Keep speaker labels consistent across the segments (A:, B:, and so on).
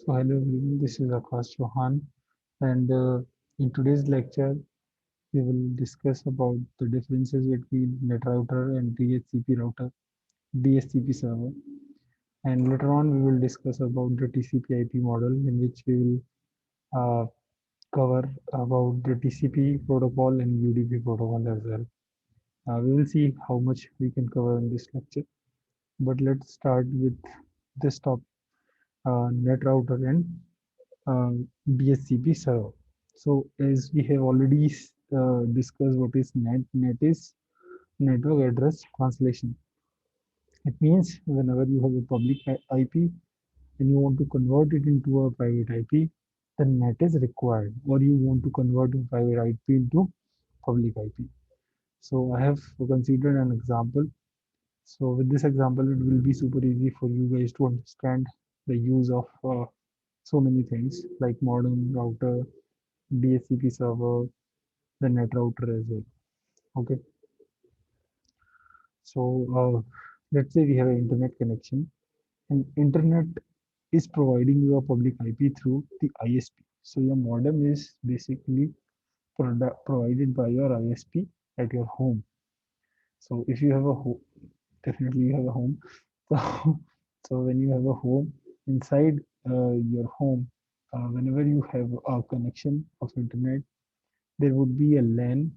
A: So hello everyone, this is Akash Chauhan, and in today's lecture we will discuss about the differences between net router and DHCP router, DHCP server, and later on we will discuss about the TCP/IP model, in which we will uh, cover about the TCP protocol and UDP protocol as well. We will see how much we can cover in this lecture, but let's start with this topic, net router and uh, DHCP server. So as we have already discussed what is NAT, NAT is network address translation. It means whenever you have a public IP and you want to convert it into a private IP, then NAT is required, or you want to convert a private IP into public IP. So I have considered an example. So with this example, it will be super easy for you guys to understand the use of so many things like modem router, DHCP server, the net router as well. Okay, so let's say we have an internet connection, and internet is providing you a public IP through the ISP. So your modem is basically provided by your ISP at your home. So if you have a home, definitely you have a home. So, so when you have a home, inside your home, whenever you have a connection of internet, there would be a LAN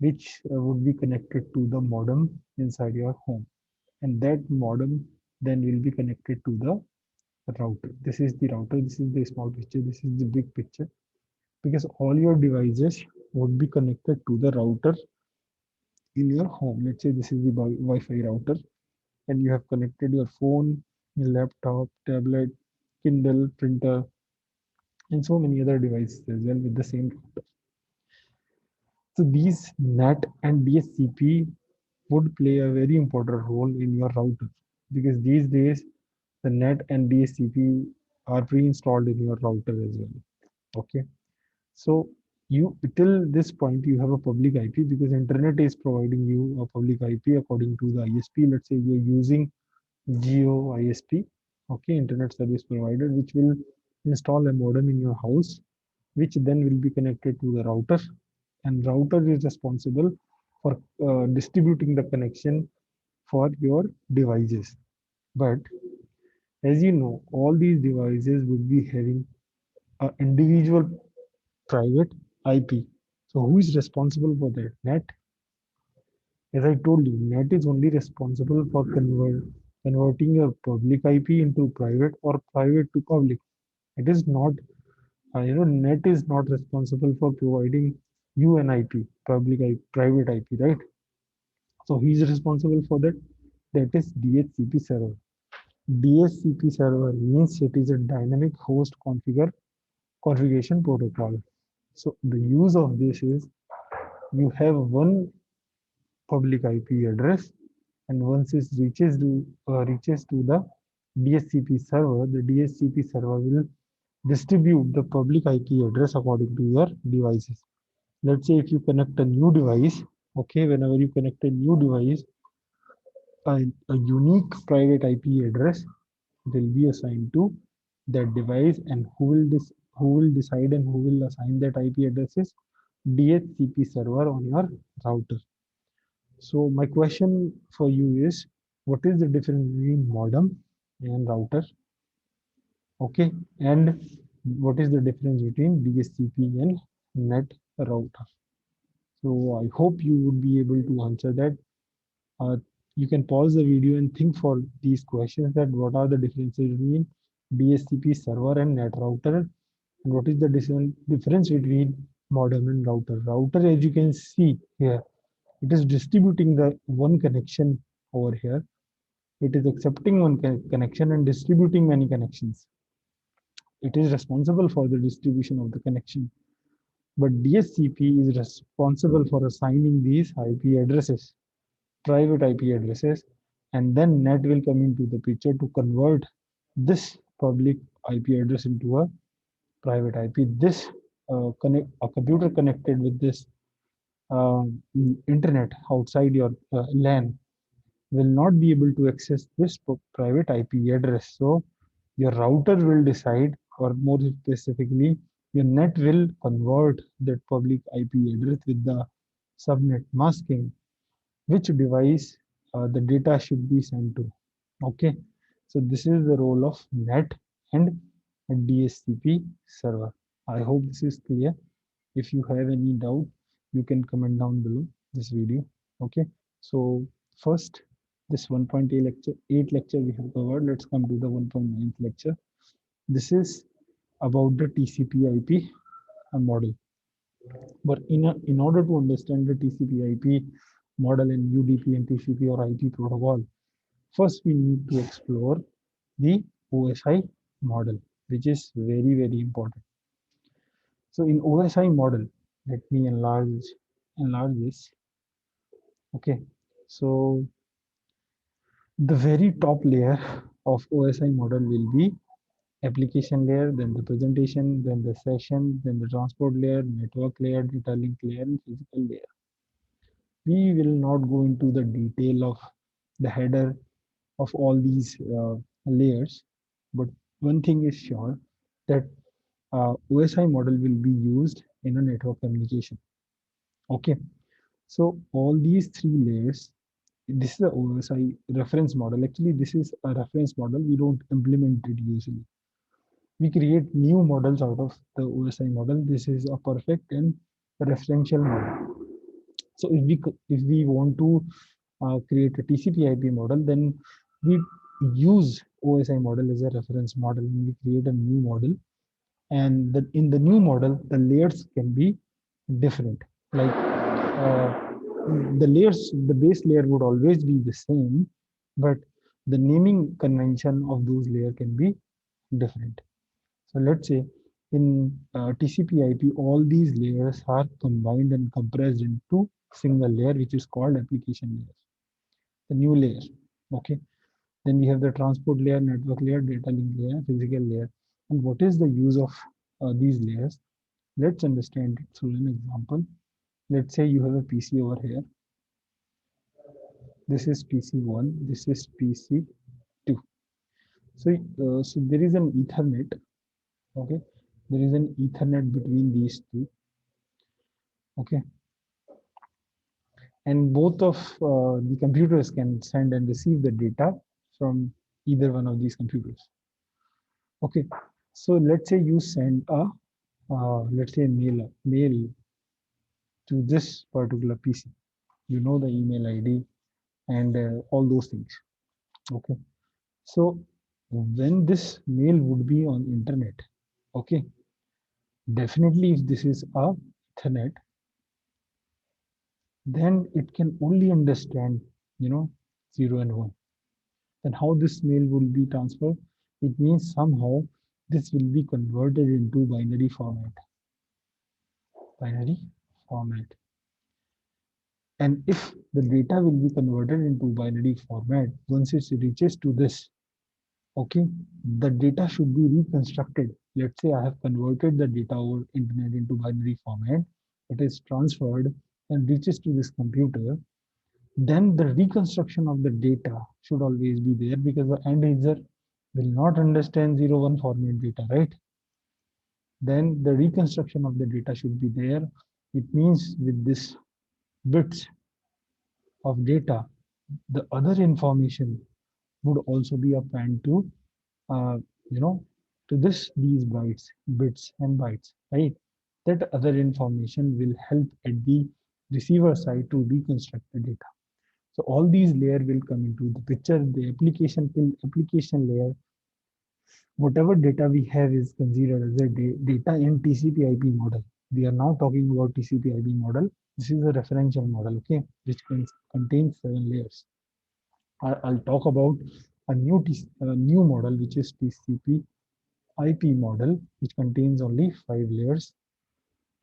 A: which would be connected to the modem inside your home, and that modem then will be connected to the router. This is the router, this is the small picture, this is the big picture, because all your devices would be connected to the router in your home. Let's say this is the Wi-Fi router, and you have connected your phone, your laptop, tablet, Kindle, printer, and so many other devices as well with the same router. So these NAT and DHCP would play a very important role in your router, because these days the NAT and DHCP are pre-installed in your router as well. Okay, so you till this point you have a public IP, because internet is providing you a public IP according to the ISP. Let's say you are using Geo ISP, okay, internet service provider, which will install a modem in your house, which then will be connected to the router, and router is responsible for distributing the connection for your devices. But as you know, all these devices would be having an individual private IP. So who is responsible for that? NAT. As I told you, NAT is only responsible for converting your public IP into private or private to public. It is not, NAT is not responsible for providing you an IP, public IP, private IP, right? So he is responsible for that. That is DHCP server. DHCP server means it is a dynamic host configuration protocol. So the use of this is, you have one public IP address, and once it reaches to the DHCP server, the DHCP server will distribute the public IP address according to your devices. Let's say if you connect a new device, okay, whenever you connect a new device, a unique private IP address will be assigned to that device, and who will decide and who will assign that IP address is DHCP server on your router. So my question for you is, what is the difference between modem and router? Okay, and what is the difference between DHCP and net router? So I hope you would be able to answer that. Uh, you can pause the video and think for these questions, that what are the differences between DHCP server and net router, and what is the difference between modem and router. Router, as you can see here, it is distributing the one connection over here. It is accepting one connection and distributing many connections. It is responsible for the distribution of the connection. But DHCP is responsible for assigning these IP addresses, private IP addresses, and then NAT will come into the picture to convert this public IP address into a private IP. This a computer connected with this uh, internet outside your LAN will not be able to access this private IP address. So your router will decide or more specifically, your NAT will convert that public IP address with the subnet masking which device the data should be sent to. Okay, so this is the role of NAT and DHCP server. I hope this is clear. If you have any doubt, you can comment down below this video. Okay, so first, this 1.8 lecture, 8 lecture we have covered. Let's come to the 1.9th lecture. This is about the TCP/IP model. But in order to understand the TCP/IP model in UDP and TCP or IP protocol, first we need to explore the OSI model, which is very important. So in OSI model, let me enlarge this. Okay, so the very top layer of OSI model will be application layer, then the presentation, then the session, then the transport layer, network layer, data link layer, and physical layer. We will not go into the detail of the header of all these layers, but one thing is sure that OSI model will be used in a network communication. Okay, so all these three layers, this is a OSI reference model. Actually, this is a reference model. We don't implement it usually. We create new models out of the OSI model. This is a perfect and referential model. So if we want to create a TCP/IP model, then we use OSI model as a reference model, and we create a new model. And in the new model, the layers can be different. Like the base layer would always be the same, but the naming convention of those layer can be different. So let's say in TCP/IP, all these layers are combined and compressed into single layer, which is called application layer, the new layer. Okay. Then we have the transport layer, network layer, data link layer, physical layer. And what is the use of these layers? Let's understand it through an example. Let's say you have a PC over here. This is PC1. This is PC2. So there is an Ethernet. Okay, there is an Ethernet between these two. Okay, and both of the computers can send and receive the data from either one of these computers. Okay, so let's say you send a let's say mail to this particular PC. You know the email ID and all those things. Okay, so when this mail would be on internet, okay, definitely if this is a Ethernet, then it can only understand, 0 and 1. Then how this mail will be transferred? It means somehow this will be converted into binary format. Binary format. And if the data will be converted into binary format, once it reaches to this, okay, the data should be reconstructed. Let's say I have converted the data over internet into binary format. It is transferred and reaches to this computer. Then the reconstruction of the data should always be there because the end user will not understand 0, 1 format data, right? Then the reconstruction of the data should be there. It means with this bits of data, the other information would also be append to, uh, you know, to these bits and bytes, right? That other information will help at the receiver side to reconstruct the data. So all these layer will come into the picture. The application layer, whatever data we have is considered as a data in TCP/IP model. We are now talking about TCP/IP model. This is a referential model, okay, which contains 7 layers. I'll talk about a new model, which is TCP/IP model, which contains only 5 layers.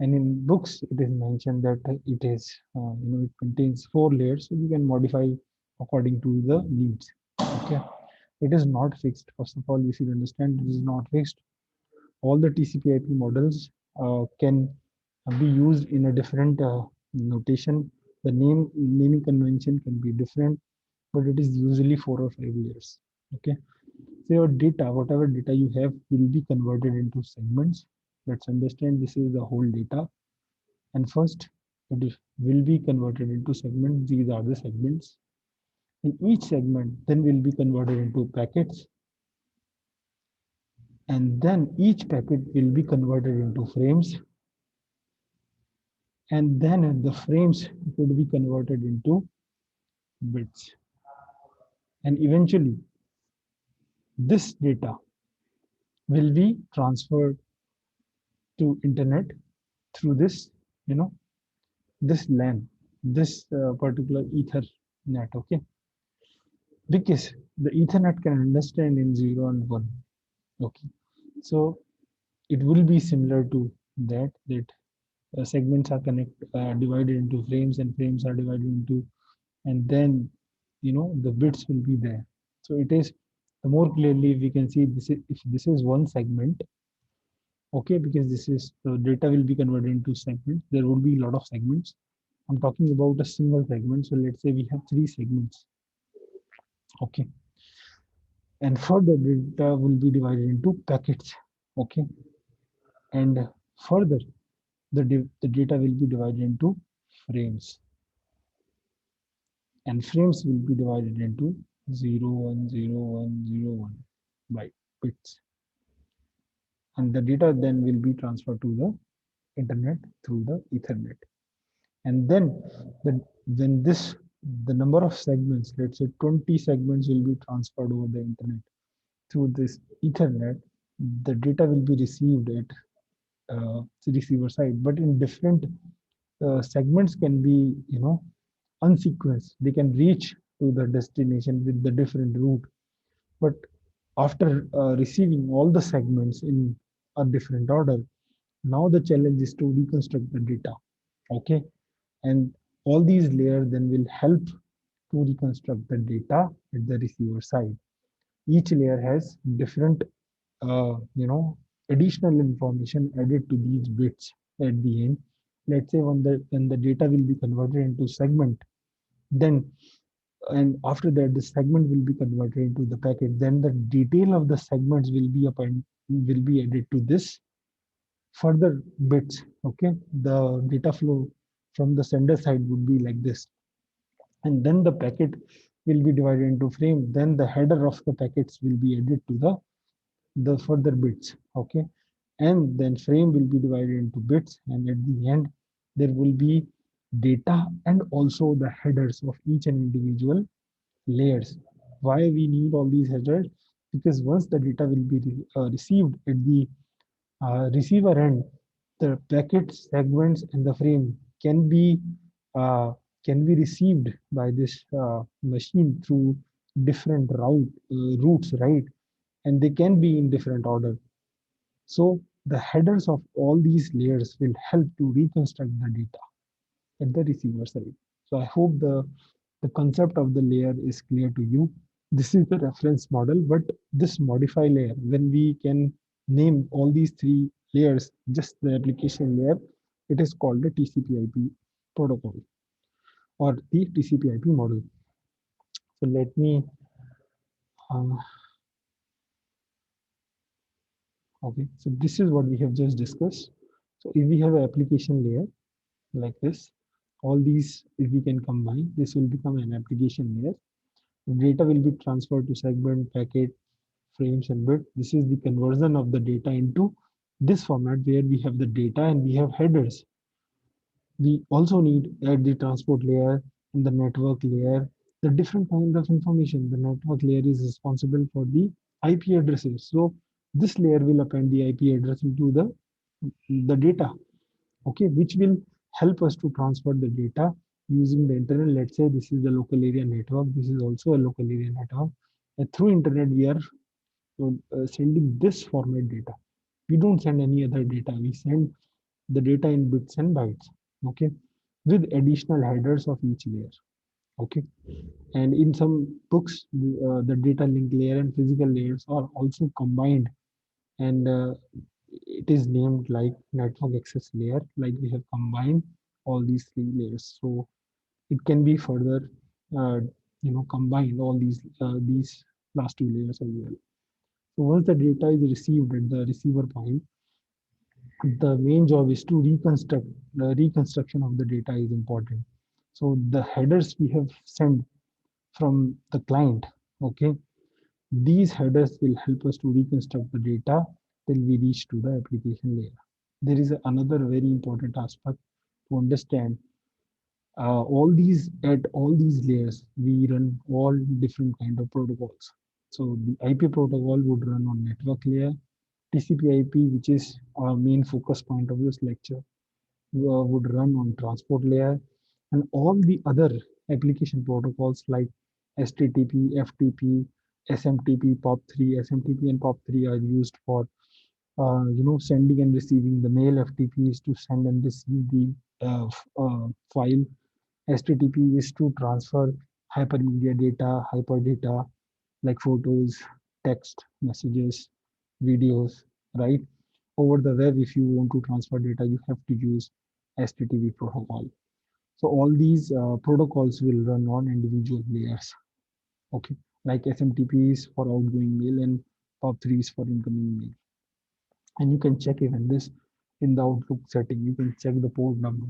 A: And in books, it is mentioned that it contains 4 layers, so you can modify according to the needs. Okay, it is not fixed. First of all, you should understand it is not fixed. All the TCP/IP models can be used in a different notation. The naming convention can be different, but it is usually 4 or 5 layers. Okay, So your data, whatever data you have, will be converted into segments. Let's understand this is the whole data. And first, will be converted into segments. These are the segments. In each segment, then will be converted into packets. And then each packet will be converted into frames. And then the frames could be converted into bits. And eventually, this data will be transferred to internet through this, you know, this LAN, this particular Ethernet, okay? Because the Ethernet can understand in 0 and 1, okay? So it will be similar to that segments are divided into frames, and frames are divided into, and then the bits will be there. So it is, the more clearly we can see, this is, if this is one segment, okay, because this is the data will be converted into segments, there would be a lot of segments. I'm talking about a single segment. So let's say we have three segments, okay, and further data will be divided into packets, okay, and further the data will be divided into frames, and frames will be divided into 0 1 0 1 0 1 by bits, and the data then will be transferred to the internet through the Ethernet. And then the when this the number of segments, let's say 20 segments, will be transferred over the internet through this Ethernet, the data will be received at the receiver side, but in different segments can be unsequenced. They can reach to the destination with the different route, but after receiving all the segments in a different order, now the challenge is to reconstruct the data, okay, and all these layers then will help to reconstruct the data at the receiver side. Each layer has different additional information added to these bits at the end. Let's say when the data will be converted into segment, then, and after that the segment will be converted into the packet, then the detail of the segments will be added to this further bits, okay. The data flow from the sender side would be like this, and then the packet will be divided into frame, then the header of the packets will be added to the further bits, okay, and then frame will be divided into bits, and at the end there will be data and also the headers of each and individual layers. Why we need all these headers? Because once the data will be received at the receiver end, the packets, segments, and the frame uh, can be received by this machine through different routes, right? And they can be in different order. So the headers of all these layers will help to reconstruct the data at the receiver side. So I hope the concept of the layer is clear to you. This is the reference model, but this modify layer, when we can name all these three layers, just the application layer, it is called the TCP/IP protocol or the TCP/IP model. So let me, uh, okay, so this is what we have just discussed. So if we have an application layer like this, all these, if we can combine, this will become an application layer. The data will be transferred to segment, packet, frames, and bit. This is the conversion of the data into this format where we have the data and we have headers. We also need at the transport layer and the network layer the different kind of information. The network layer is responsible for the IP addresses. So this layer will append the IP address into the data, okay, which will help us to transfer the data using the internet. Let's say this is the local area network. This is also a local area network. And through internet, we are sending this format data. We don't send any other data. We send the data in bits and bytes, okay, with additional headers of each layer, okay. And in some books, the data link layer and physical layers are also combined, and it is named like network access layer, like we have combined all these three layers. So it can be further, combined all these last two layers as well. So once the data is received at the receiver point, the main job is to reconstruct. The reconstruction of the data is important. So the headers we have sent from the client, okay, these headers will help us to reconstruct the data till we reach to the application layer. There is another very important aspect to understand. All these layers, we run all different kind of protocols. So the IP protocol would run on network layer. TCP/IP, which is our main focus point of this lecture, would run on transport layer, and all the other application protocols like HTTP, FTP, SMTP, POP3. SMTP and POP3 are used for sending and receiving the mail. FTP is to send and receive the file. HTTP is to transfer hypermedia data, hyperdata, like photos, text, messages, videos, right? Over the web, if you want to transfer data, you have to use HTTP protocol. So all these protocols will run on individual layers. Okay, like SMTP is for outgoing mail and POP3 is for incoming mail. And you can check even this in the Outlook setting. You can check the port number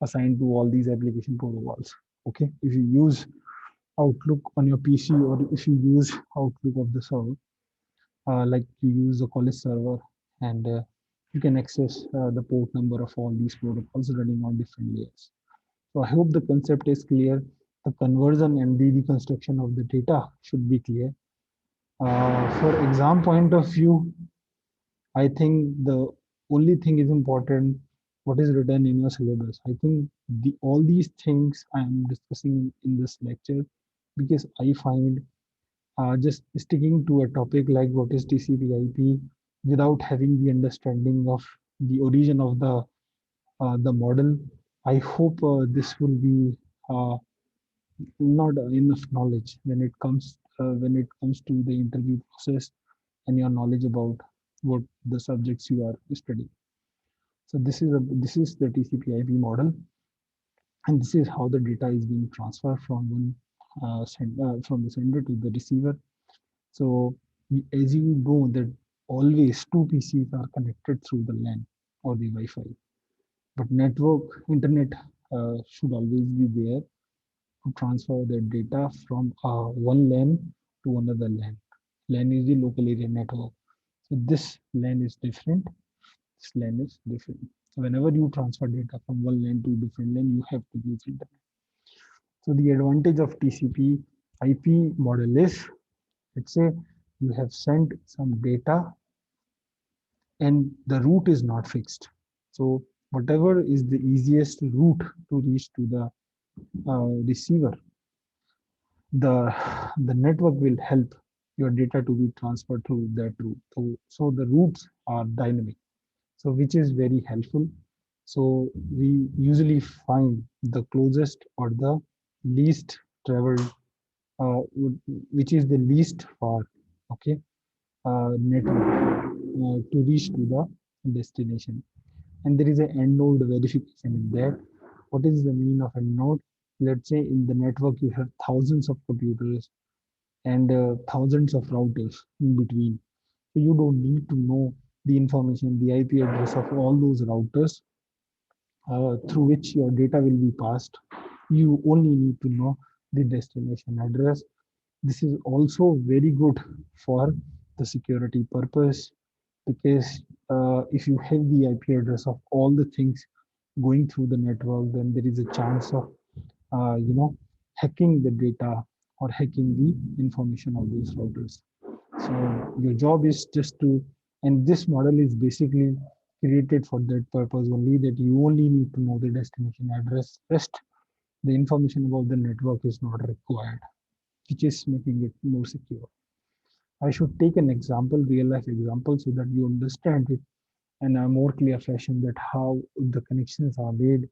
A: assigned to all these application protocols. Okay, if you use Outlook on your PC, or if you use Outlook of the server, like you use the college server, and you can access the port number of all these protocols running on different layers. So I hope the concept is clear. The conversion and the reconstruction of the data should be clear. For exam point of view, I think the only thing is important what is written in your syllabus. I think all these things I am discussing in this lecture because I find just sticking to a topic like what is TCP/IP without having the understanding of the origin of the model. I hope this will be not enough knowledge when it comes to the interview process and your knowledge about what the subjects you are studying. So this is the TCP/IP model, and this is how the data is being transferred from from the sender to the receiver. So as you know that always two PCs are connected through the LAN or the Wi-Fi, but internet should always be there to transfer the data from one LAN to another LAN. LAN is the local area network. So this LAN is different. This LAN is different. So whenever you transfer data from one LAN to different LAN, you have to use internet. So the advantage of TCP IP model is, let's say you have sent some data and the route is not fixed. So whatever is the easiest route to reach to the receiver, the the network will help your data to be transferred through that route. So the routes are dynamic, so which is very helpful. So we usually find the closest or the least traveled, which is the least far, okay, network to reach to the destination. And there is an end node verification in there. What is the mean of end node? Let's say in the network you have thousands of computers and thousands of routers in between. So you don't need to know the information, the IP address of all those routers through which your data will be passed. You only need to know the destination address. This is also very good for the security purpose, because if you have the IP address of all the things going through the network, then there is a chance of hacking the data or hacking the information of those routers. So your job is just to, and this model is basically created for that purpose only, that you only need to know the destination address. Rest, the information about the network is not required, which is making it more secure. I should take an example, real life example, so that you understand it in a more clear fashion, that how the connections are made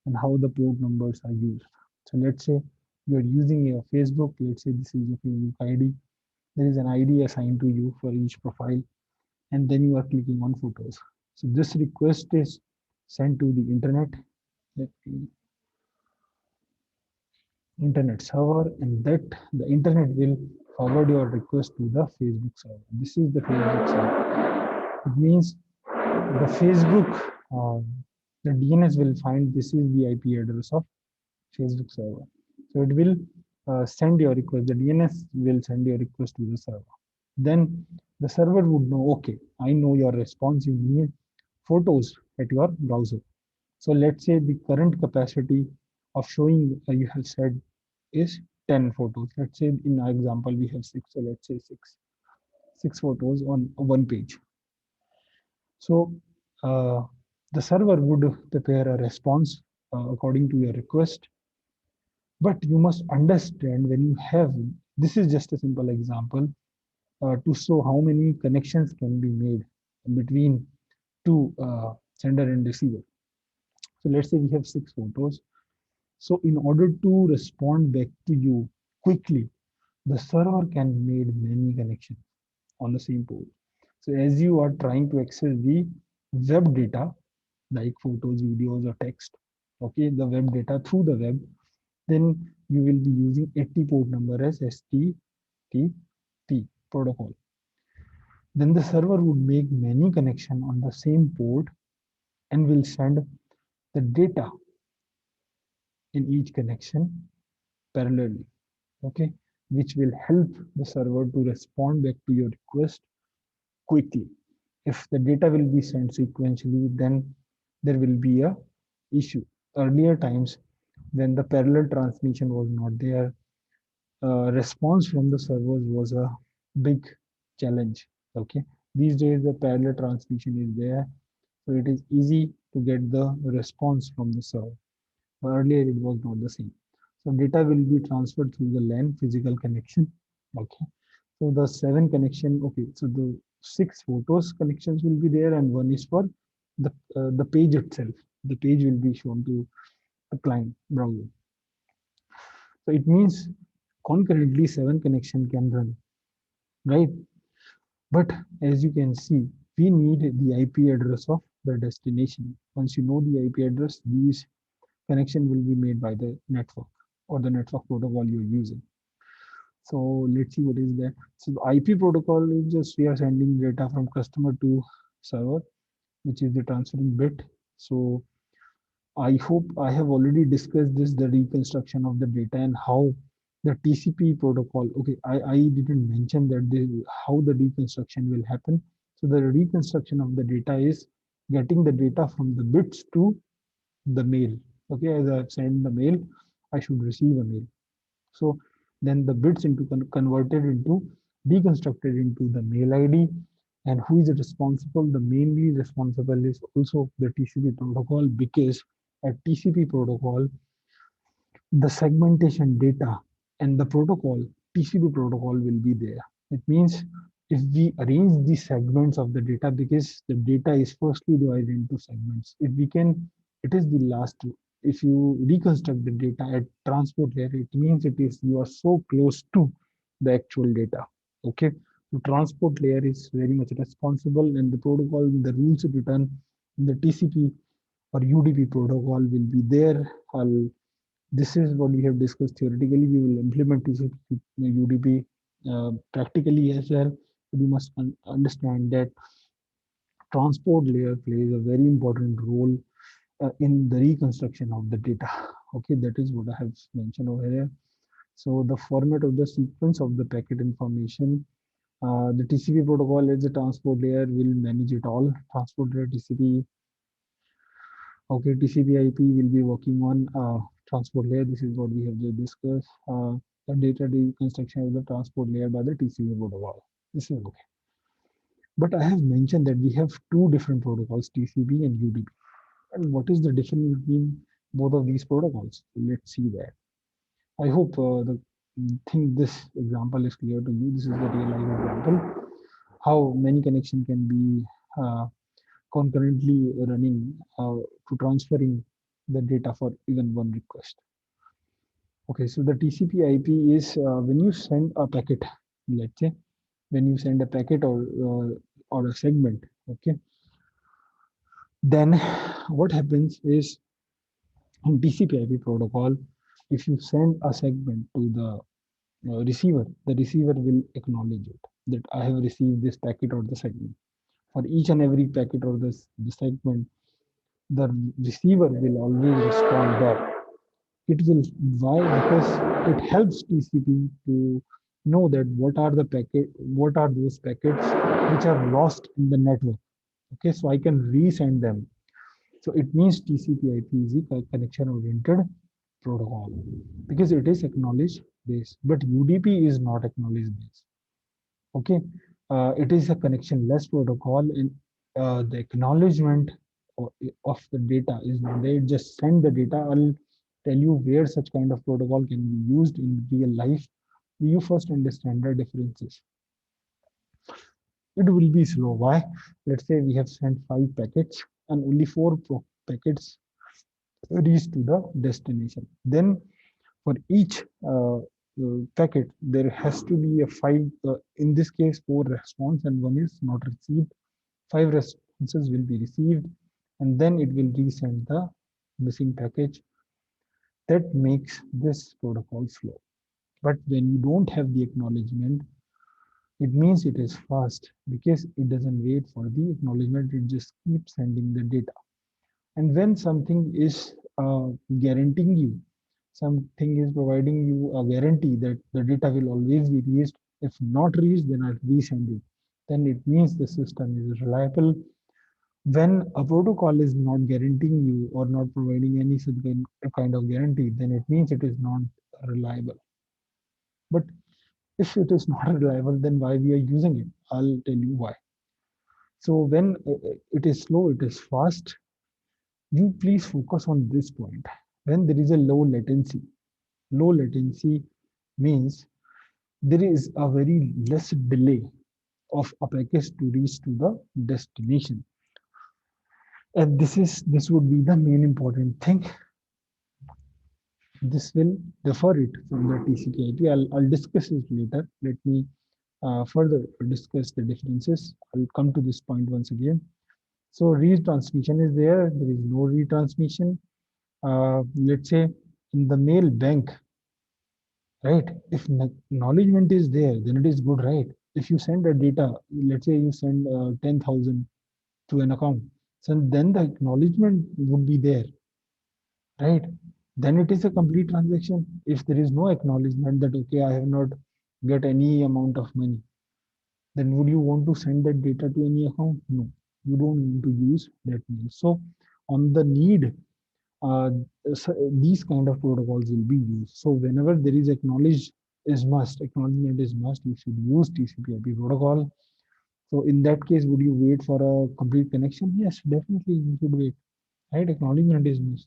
A: and how the port numbers are used. So let's say you're using your Facebook. Let's say this is your Facebook ID. There is an ID assigned to you for each profile, and then you are clicking on photos. So this request is sent to the internet server, and that the internet will forward your request to the Facebook server. This is the Facebook server. It means the Facebook, the DNS will find this is the IP address of Facebook server. So it will send your request. The DNS will send your request to the server. Then the server would know, okay, I know your response. You need photos at your browser. So let's say the current capacity of showing you have said is 10 photos. Let's say in our example we have six. So let's say six photos on one page. So uh, the server would prepare a response according to your request. But you must understand when you have, this is just a simple example to show how many connections can be made between two sender and receiver. So let's say we have six photos. So in order to respond back to you quickly, the server can make many connections on the same port. So as you are trying to access the web data, like photos, videos, or text, okay, the web data through the web, then you will be using 80 port number as STTP protocol. Then the server would make many connection on the same port and will send the data in each connection parallelly, okay, which will help the server to respond back to your request quickly. If the data will be sent sequentially, then there will be a issue. Earlier times, when the parallel transmission was not there, response from the servers was a big challenge. Okay, these days the parallel transmission is there, so it is easy to get the response from the server. But earlier it was not the same. So data will be transferred through the LAN physical connection. Okay, so the seven connection. Okay, so the six photos connections will be there, and one is for the page itself. The page will be shown to the client browser. So it means concurrently seven connection can run, right? But as you can see, we need the IP address of the destination. Once you know the IP address, these connection will be made by the network or the network protocol you're using. So let's see what is that. So the IP protocol is just we are sending data from customer to server, which is the transferring bit. So I hope I have already discussed this, the reconstruction of the data and how the TCP protocol. Okay, I didn't mention that how the reconstruction will happen. So the reconstruction of the data is getting the data from the bits to the mail. Okay, as I send the mail, I should receive a mail. So then the bits into converted into deconstructed into the mail ID, and who is responsible? The mainly responsible is also the TCP protocol, because at TCP protocol the segmentation data and the protocol TCP protocol will be there. It means if we arrange the segments of the data, because the data is firstly divided into segments, if we can, it is the last. If you reconstruct the data at transport layer, it means it is you are so close to the actual data. Okay, the transport layer is very much responsible, and the protocol, the rules written in the TCP or UDP protocol will be there. This is what we have discussed theoretically. We will implement TCP UDP practically as well. But you must understand that transport layer plays a very important role in the reconstruction of the data. Okay, that is what I have mentioned over here. So the format of the sequence of the packet information, the TCP protocol as a transport layer will manage it all. Transport layer TCP. Okay, TCPIP will be working on transport layer. This is what we have just discussed. The data reconstruction of the transport layer by the TCP protocol. This is okay. But I have mentioned that we have two different protocols, TCP and UDP. And what is the difference between both of these protocols? Let's see that. I hope the think this example is clear to you. This is the real life example. How many connection can be concurrently running to transferring the data for even one request. Okay, so the TCP IP is when you send a packet, let's say, when you send a packet or a segment, okay, then what happens is in TCP IP protocol, if you send a segment to the receiver, the receiver will acknowledge it that I have received this packet or the segment. For each and every packet or the segment, the receiver will always respond back. It will, why? Because it helps TCP to know that what are those packets which are lost in the network. Okay, so I can resend them. So it means TCP/IP is a connection-oriented protocol because it is acknowledge based, but UDP is not acknowledge based. Okay, it is a connection-less protocol, and the acknowledgement of the data is not there. Just send the data. I'll tell you where such kind of protocol can be used in real life. You first understand the differences. It will be slow. Why? Let's say we have sent 5 packets and only 4 packets reach to the destination. Then for each packet, there has to be a in this case, 4 response and one is not received. 5 responses will be received and then it will resend the missing package. That makes this protocol slow. But when you don't have the acknowledgement, it means it is fast because it doesn't wait for the acknowledgement, it just keeps sending the data. And when something is guaranteeing you, something is providing you a guarantee that the data will always be reached. If not reached, then I'll resend it. Then it means the system is reliable. When a protocol is not guaranteeing you or not providing any such kind of guarantee, then it means it is not reliable. But if it is not reliable, then why we are using it? I'll tell you why. So when it is slow, it is fast. You please focus on this point. When there is a low latency means there is a very less delay of a package to reach to the destination. And this would be the main important thing. This will differ it from the TCP/IP. I'll discuss it later. Let me further discuss the differences. I'll come to this point once again. So retransmission is there. There is no retransmission. Let's say in the mail bank, right? If acknowledgement is there, then it is good, right? If you send a data, let's say you send 10,000 to an account, so then the acknowledgement would be there, right? Then it is a complete transaction. If there is no acknowledgement that okay, I have not get any amount of money, then would you want to send that data to any account? No, you don't want to use that mail. So on the need, uh, so these kind of protocols will be used. So whenever there is acknowledgement is must, you should use TCP/IP protocol. So in that case, would you wait for a complete connection? Yes, definitely you should wait. Right? Acknowledgement is must.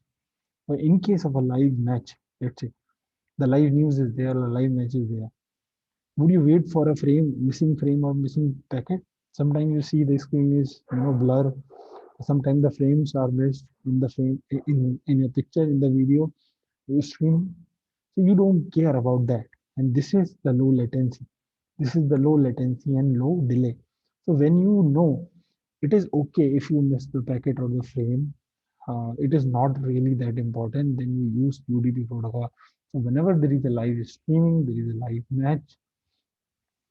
A: But in case of a live match, let's say the live news is there, a live match is there. Would you wait for a missing frame or missing packet? Sometimes you see the screen is blur. Sometimes the frames are missed in the frame in your picture in the video you stream. So you don't care about that. And this is the low latency. This is the low latency and low delay. So when you know it is okay if you miss the packet or the frame, it is not really that important. Then you use UDP protocol. So whenever there is a live streaming, there is a live match,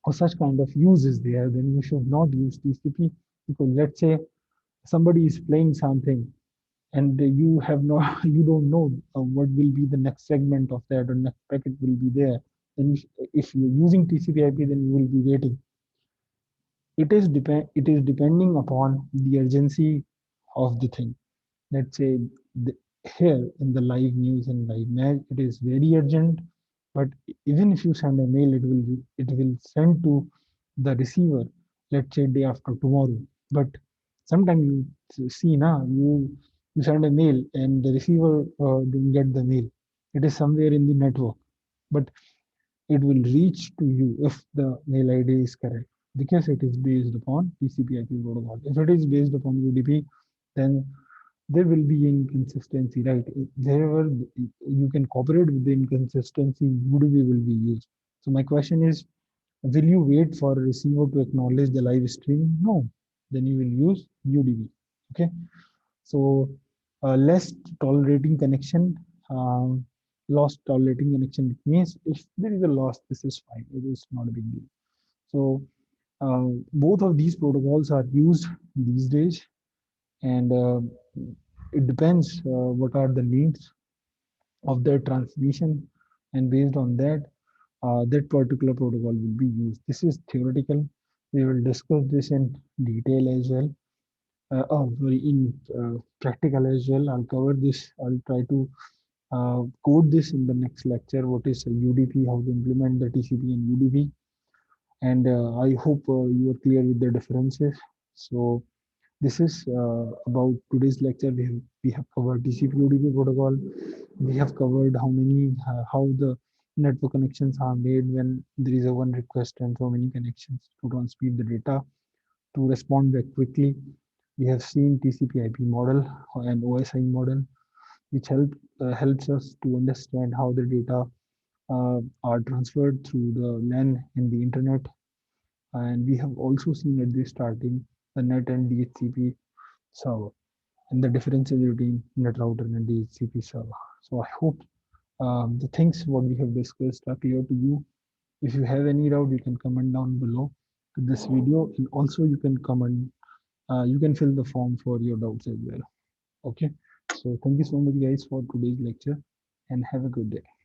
A: or such kind of use is there, then you should not use TCP because let's say somebody is playing something and you have no, you don't know what will be the next segment of that or next packet will be there. Then if you're using TCP/IP, then you will be waiting. It is depending upon the urgency of the thing. Let's say the, here in the live news and live match, it is very urgent. But even if you send a mail, it will send to the receiver. Let's say day after tomorrow. But sometimes you see now you send a mail and the receiver don't get the mail. It is somewhere in the network, but it will reach to you if the mail ID is correct because it is based upon TCP/IP protocol. If it is based upon UDP, then there will be inconsistency, right? Wherever you can cooperate with the inconsistency, UDP will be used. So my question is, will you wait for a receiver to acknowledge the live stream? No, then you will use UDP. Okay, so less tolerating connection. loss tolerating connection. It means if there is a loss, this is fine. It is not a big deal. So both of these protocols are used these days, and it depends what are the needs of their transmission, and based on that, that particular protocol will be used. This is theoretical. We will discuss this in detail as well. Sorry, in practical as well. I'll cover this. I'll try to code this in the next lecture. What is a UDP? How to implement the TCP and UDP? And I hope you are clear with the differences. So this is about today's lecture. We have covered TCP/UDP protocol. We have covered how the network connections are made when there is a one request and so many connections to transmit the data to respond back quickly. We have seen TCP/IP model and OSI model, which helps us to understand how the data are transferred through the LAN and the internet. And we have also seen at the starting the NAT and DHCP server and the differences between net router and DHCP server. So I hope the things what we have discussed are clear to you. If you have any doubt, you can comment down below to this video, and also you can comment. You can fill the form for your doubts as well. Okay. So thank you so much, guys, for today's lecture, and have a good day.